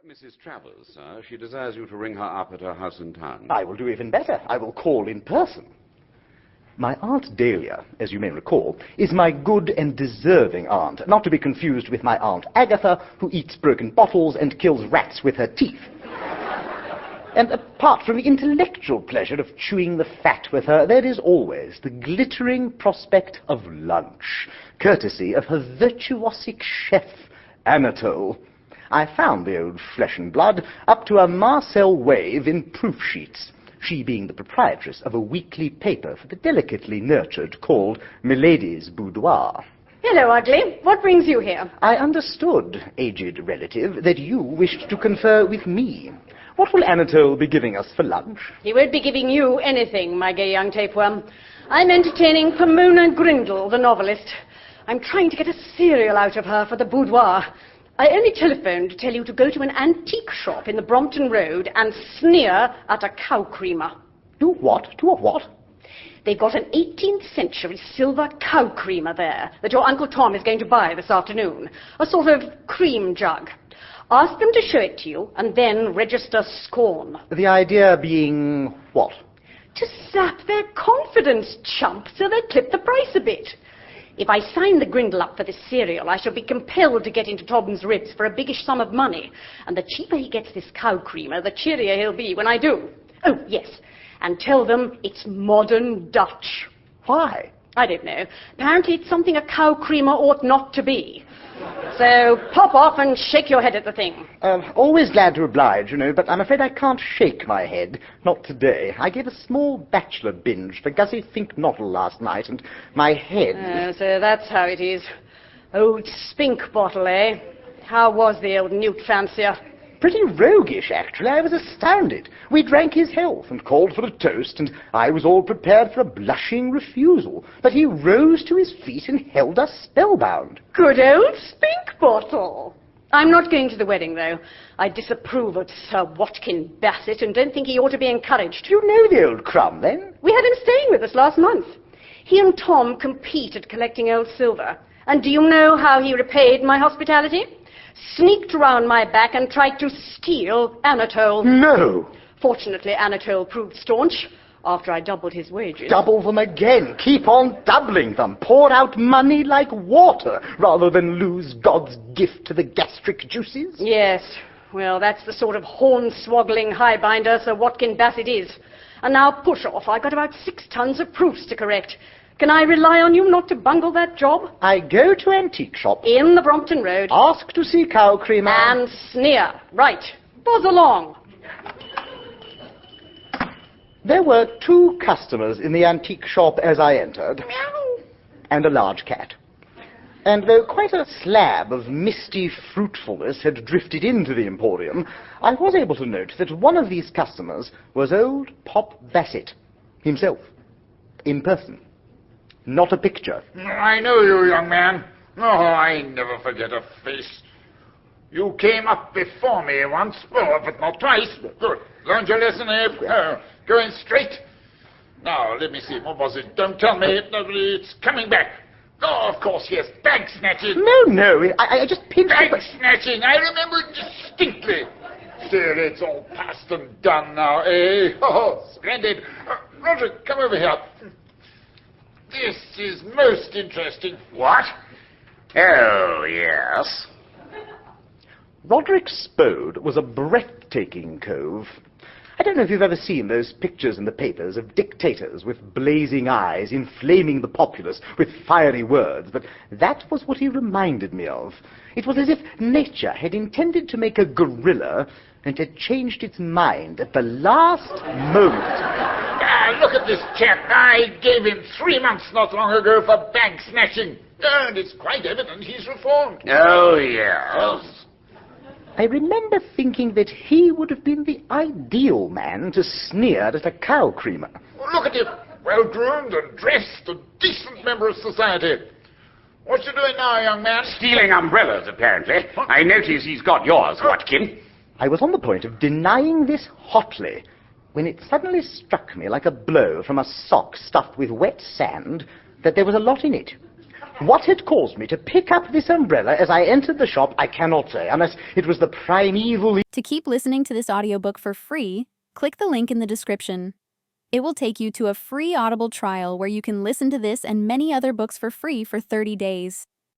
Mrs. Travers, sir. She desires you to ring her up at her house in town. I will do even better. I will call in person. My Aunt Dahlia, as you may recall, is my good and deserving aunt, not to be confused with my Aunt Agatha, who eats broken bottles and kills rats with her teeth. And apart from the intellectual pleasure of chewing the fat with her, there is always the glittering prospect of lunch, courtesy of her virtuosic chef, Anatole. I found the old flesh and blood up to a Marcel wave in proof sheets, she being the proprietress of a weekly paper for the delicately nurtured called Milady's Boudoir. Hello, Ugly. What brings you here? I understood, aged relative, that you wished to confer with me. What will Anatole be giving us for lunch? He won't be giving you anything, my gay young tapeworm. I'm entertaining Pomona Grindle, the novelist. I'm trying to get a serial out of her for the boudoir. I only telephoned to tell you to go to an antique shop in the Brompton Road and sneer at a cow creamer. Do what? To a what? They've got an 18th century silver cow creamer there that your Uncle Tom is going to buy this afternoon. A sort of cream jug. Ask them to show it to you and then register scorn. The idea being what? To sap their confidence, chump, so they clip the price a bit. If I sign the Grindle up for this cereal, I shall be compelled to get into Tobin's ribs for a biggish sum of money. And the cheaper he gets this cow creamer, the cheerier he'll be when I do. Oh, yes, and tell them it's modern Dutch. Why? I don't know. Apparently it's something a cow creamer ought not to be. So pop off and shake your head at the thing. Always glad to oblige, you know, but I'm afraid I can't shake my head. Not today. I gave a small bachelor binge for Gussie Fink Nottle last night, and my head... So that's how it is. Old spink bottle, eh? How was the old newt fancier? Pretty roguish, actually. I was astounded. We drank his health and called for a toast, and I was all prepared for a blushing refusal. But he rose to his feet and held us spellbound. Good old spink bottle. I'm not going to the wedding, though. I disapprove of Sir Watkin Bassett and don't think he ought to be encouraged. You know the old crumb, then? We had him staying with us last month. He and Tom compete at collecting old silver. And do you know how he repaid my hospitality? Sneaked round my back and tried to steal Anatole. No! Fortunately, Anatole proved staunch after I doubled his wages. Double them again. Keep on doubling them. Pour out money like water rather than lose God's gift to the gastric juices. Yes. Well, that's the sort of horn-swoggling highbinder Sir Watkin Bassett is. And now push off. I've got about 6 tons of proofs to correct. Can I rely on you not to bungle that job? I go to antique shop. In the Brompton Road. Ask to see cow creamer. And sneer. Right. Buzz along. There were 2 customers in the antique shop as I entered. Meow. And a large cat. And though quite a slab of misty fruitfulness had drifted into the emporium, I was able to note that one of these customers was old Pop Bassett himself, in person. Not a picture. I know you, young man. Oh, I never forget a face. You came up before me once, but not twice. Good. Learned your lesson, eh? Going straight. Now, let me see. What was it? Don't tell me. It's coming back. Oh, of course, yes. Bag snatching. No. I just pinched Bag snatching. I remember it distinctly. Still, it's all past and done now, eh? Oh, splendid. Roderick, come over here. This is most interesting. What? Oh, yes. Roderick Spode was a breathtaking cove. I don't know if you've ever seen those pictures in the papers of dictators with blazing eyes inflaming the populace with fiery words, but that was what he reminded me of. It was as if nature had intended to make a gorilla and had changed its mind at the last moment. Look at this chap. I gave him 3 months not long ago for bag snatching. And it's quite evident he's reformed. Oh, yes. I remember thinking that he would have been the ideal man to sneer at a cow creamer. Look at him. Well-groomed and dressed, a decent member of society. What you doing now, young man? Stealing umbrellas, apparently. I notice he's got yours, Watkin. I was on the point of denying this hotly when it suddenly struck me like a blow from a sock stuffed with wet sand that there was a lot in it. What had caused me to pick up this umbrella as I entered the shop, I cannot say, unless it was the primeval... To keep listening to this audiobook for free, click the link in the description. It will take you to a free Audible trial where you can listen to this and many other books for free for 30 days.